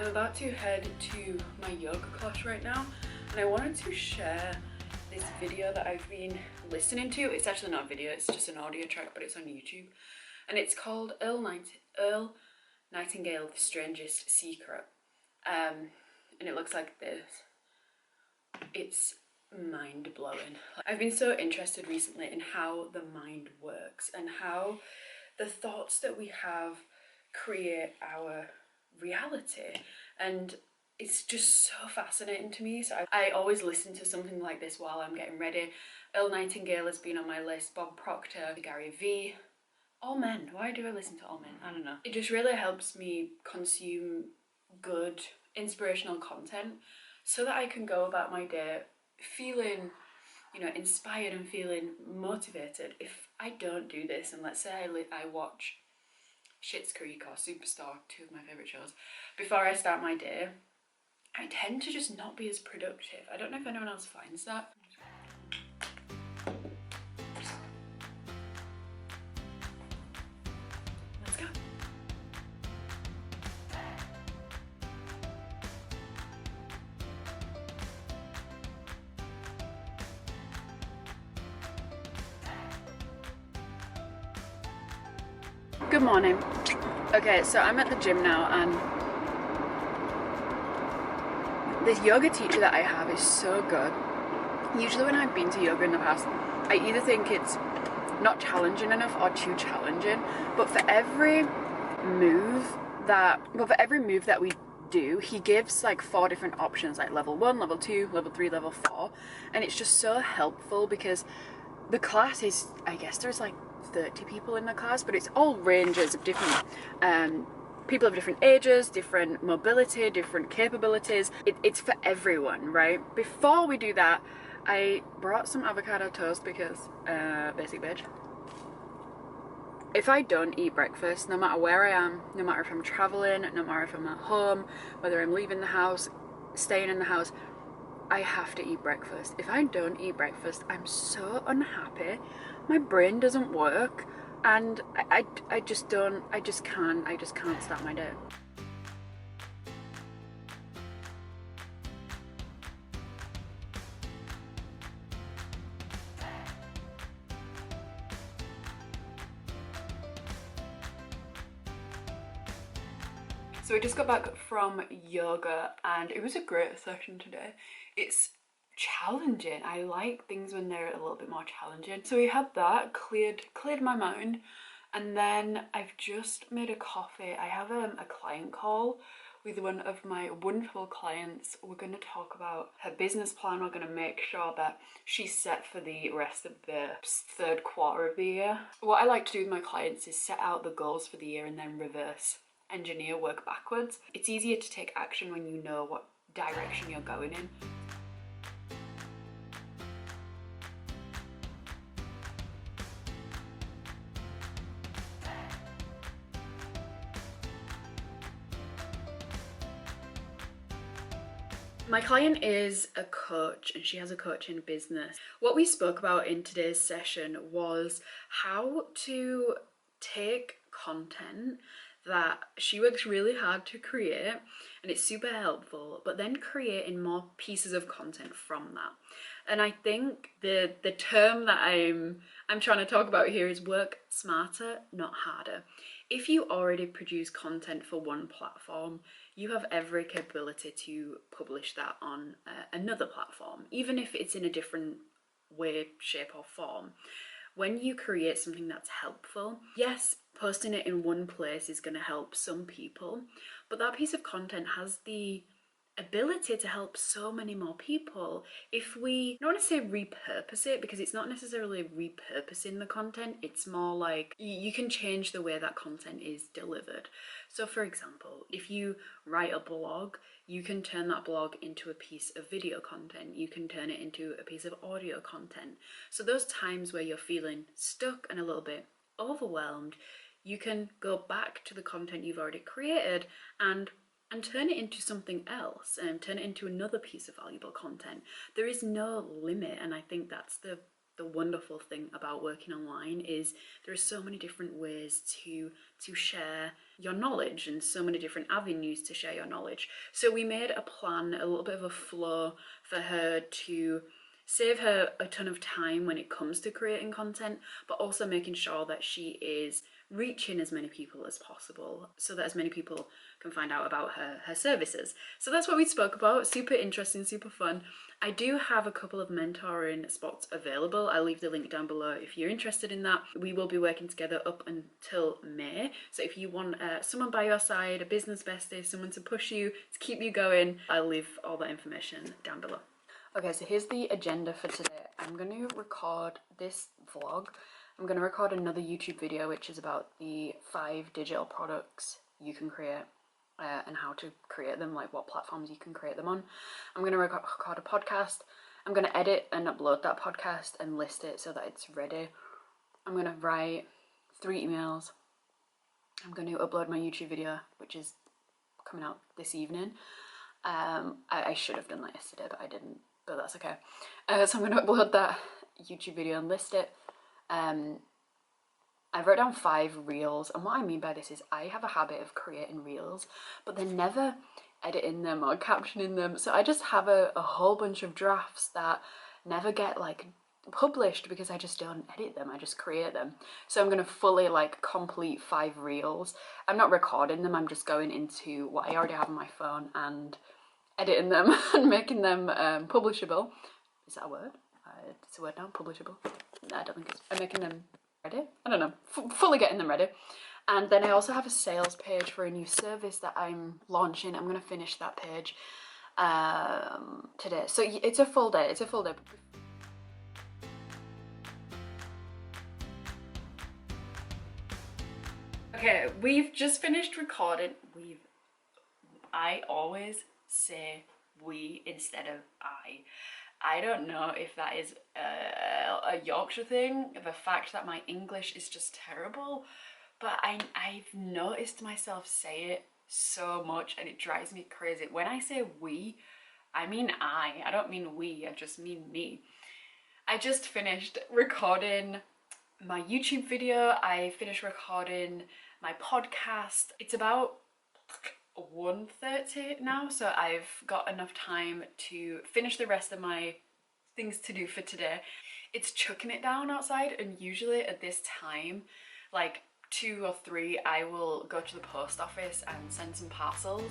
I'm about to head to my yoga class right now, and I wanted to share this video that I've been listening to. It's actually not a video, it's just an audio track, but it's on YouTube. And it's called Earl Nightingale, The Strangest Secret. And it looks like this. It's mind-blowing. I've been so interested recently in how the mind works and how the thoughts that we have create our reality, and it's just so fascinating to me. So I always listen to something like this while I'm getting ready. Earl Nightingale has been on my list, Bob Proctor, Gary Vee, all men. Why do I listen to all men? I don't know. It just really helps me consume good inspirational content so that I can go about my day feeling, you know, inspired and feeling motivated. If I don't do this, and let's say I watch Schitt's Creek or Superstore, two of my favourite shows, before I start my day, I tend to just not be as productive. I don't know if anyone else finds that. Let's go. Good morning. Okay, so I'm at the gym now, and this yoga teacher that I have is so good. Usually when I've been to yoga in the past, I either think it's not challenging enough or too challenging, but for every move that we do, he gives like 4 different options, like level 1, level 2, level 3, level 4, and it's just so helpful because the class is, I guess there's like 30 people in the class, but it's all ranges of different people of different ages, different mobility, different capabilities. It's for everyone, right? Before we do that, I brought some avocado toast because basic bitch. If I don't eat breakfast, no matter where I am, no matter if I'm traveling, no matter if I'm at home, whether I'm leaving the house, staying in the house, I have to eat breakfast. If I don't eat breakfast, I'm so unhappy. My brain doesn't work, and I just can't start my day. So I just got back from yoga, and it was a great session today. It's challenging. I like things when they're a little bit more challenging. So we had that, cleared my mind, and then I've just made a coffee. I have a client call with one of my wonderful clients. We're going to talk about her business plan. We're going to make sure that she's set for the rest of the 3rd quarter of the year. What I like to do with my clients is set out the goals for the year and then reverse engineer, work backwards. It's easier to take action when you know what direction you're going in. My client is a coach, and she has a coaching business. What we spoke about in today's session was how to take content that she works really hard to create, and it's super helpful, but then creating more pieces of content from that. And I think the term that I'm trying to talk about here is work smarter, not harder. If you already produce content for one platform, you have every capability to publish that on another platform, even if it's in a different way, shape or form. When you create something that's helpful, yes, posting it in one place is going to help some people, but that piece of content has the ability to help so many more people if we, I don't want to say repurpose it, because it's not necessarily repurposing the content, it's more like you can change the way that content is delivered. So for example, if you write a blog, you can turn that blog into a piece of video content, you can turn it into a piece of audio content. So those times where you're feeling stuck and a little bit overwhelmed, you can go back to the content you've already created and turn it into something else, and turn it into another piece of valuable content. There is no limit, and I think that's the the wonderful thing about working online is there are so many different ways to share your knowledge and so many different avenues to share your knowledge. So we made a plan, a little bit of a flow for her to save her a ton of time when it comes to creating content, but also making sure that she is reaching as many people as possible so that as many people can find out about her services. So that's what we spoke about. Super interesting, super fun. I do have a couple of mentoring spots available. I'll leave the link down below if you're interested in that. We will be working together up until May. So if you want someone by your side, a business bestie, someone to push you, to keep you going, I'll leave all that information down below. Okay, so here's the agenda for today. I'm going to record this vlog. I'm going to record another YouTube video which is about the 5 digital products you can create and how to create them, like what platforms you can create them on. I'm going to record a podcast. I'm going to edit and upload that podcast and list it so that it's ready. I'm going to write 3 emails. I'm going to upload my YouTube video, which is coming out this evening. I should have done that yesterday, but I didn't, but that's okay. So I'm going to upload that YouTube video and list it. I wrote down 5 reels, and what I mean by this is I have a habit of creating reels, but then never editing them or captioning them. So I just have a whole bunch of drafts that never get like published because I just don't edit them, I just create them. So I'm going to fully like complete 5 reels. I'm not recording them, I'm just going into what I already have on my phone and editing them and making them publishable. Is that a word? It's a word now, publishable. No, I don't think it's. I'm making them ready. I don't know, fully getting them ready. And then I also have a sales page for a new service that I'm launching. I'm going to finish that page today. So it's a full day. It's a full day. Okay, we've just finished recording. I always say we instead of I. I don't know if that is a Yorkshire thing, the fact that my English is just terrible, but I've noticed myself say it so much and it drives me crazy. When I say we, I mean I don't mean we, I just mean me. I just finished recording my YouTube video, I finished recording my podcast. It's about 1:30 now, so I've got enough time to finish the rest of my things to do for today. It's chucking it down outside, and usually at this time, like 2 or 3, I will go to the post office and send some parcels.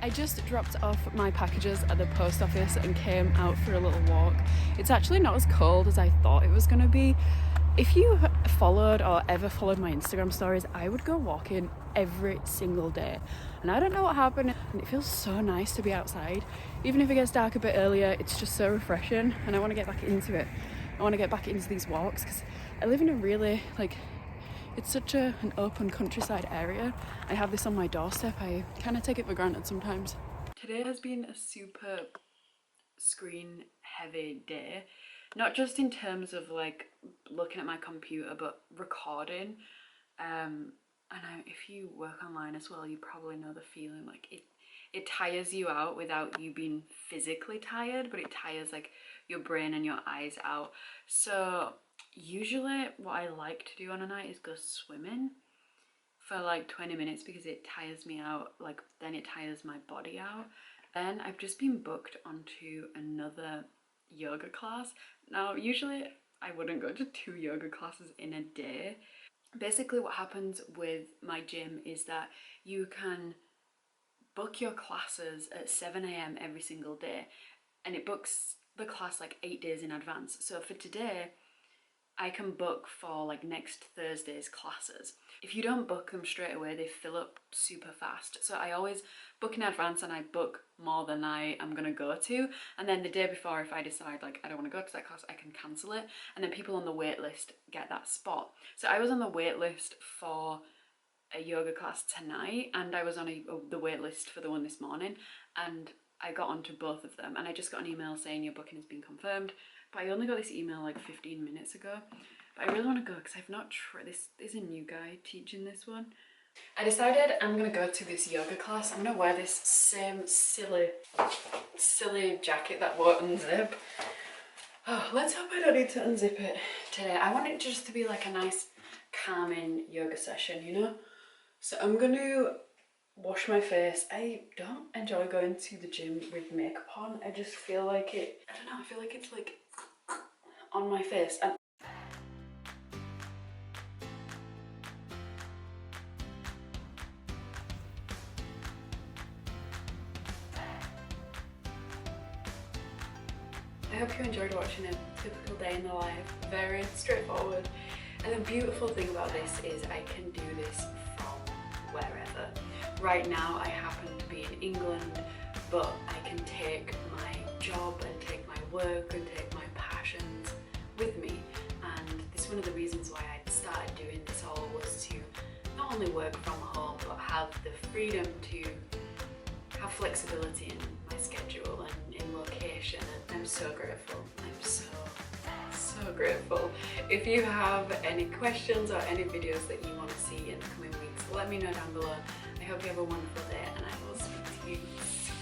I just dropped off my packages at the post office and came out for a little walk. It's actually not as cold as I thought it was going to be. If you followed or ever followed my Instagram stories, I would go walking every single day. And I don't know what happened, and it feels so nice to be outside. Even if it gets dark a bit earlier, it's just so refreshing, and I want to get back into it. I want to get back into these walks because I live in a really, it's such an open countryside area. I have this on my doorstep. I kind of take it for granted sometimes. Today has been a super screen heavy day. Not just in terms of like looking at my computer, but recording. If you work online as well, you probably know the feeling, like it tires you out without you being physically tired, but it tires like your brain and your eyes out. So usually what I like to do on a night is go swimming for like 20 minutes because it tires me out, like then it tires my body out. Then I've just been booked onto another yoga class. Now usually I wouldn't go to 2 yoga classes in a day. Basically what happens with my gym is that you can book your classes at 7 a.m. every single day, and it books the class like 8 days in advance. So for today, I can book for like next Thursday's classes. If you don't book them straight away, they fill up super fast. So I always book in advance, and I book more than I am gonna go to. And then the day before, if I decide like I don't want to go to that class, I can cancel it. And then people on the wait list get that spot. So I was on the wait list for a yoga class tonight, and I was on the wait list for the one this morning, and I got onto both of them, and I just got an email saying your booking has been confirmed. But I only got this email like 15 minutes ago. But I really want to go because I've not tried this. There's a new guy teaching this one. I decided I'm gonna go to this yoga class. I'm gonna wear this same silly jacket that won't unzip. Oh, let's hope I don't need to unzip it today. I want it just to be like a nice calming yoga session, you know? So I'm gonna wash my face. I don't enjoy going to the gym with makeup on. I just feel like it, I don't know, I feel like it's like on my face. And I hope you enjoyed watching a typical day in the life. Very straightforward. And the beautiful thing about this is I can do this from wherever. Right now I happen to be in England, but I can take my job and take my work and take my passions with me. And this is one of the reasons why I started doing this all, was to not only work from home, but have the freedom to have flexibility in my schedule and in location. And I'm so grateful. I'm so grateful. If you have any questions or any videos that you want to see in the coming weeks, let me know down below. I hope you have a wonderful day, and I will speak to you soon.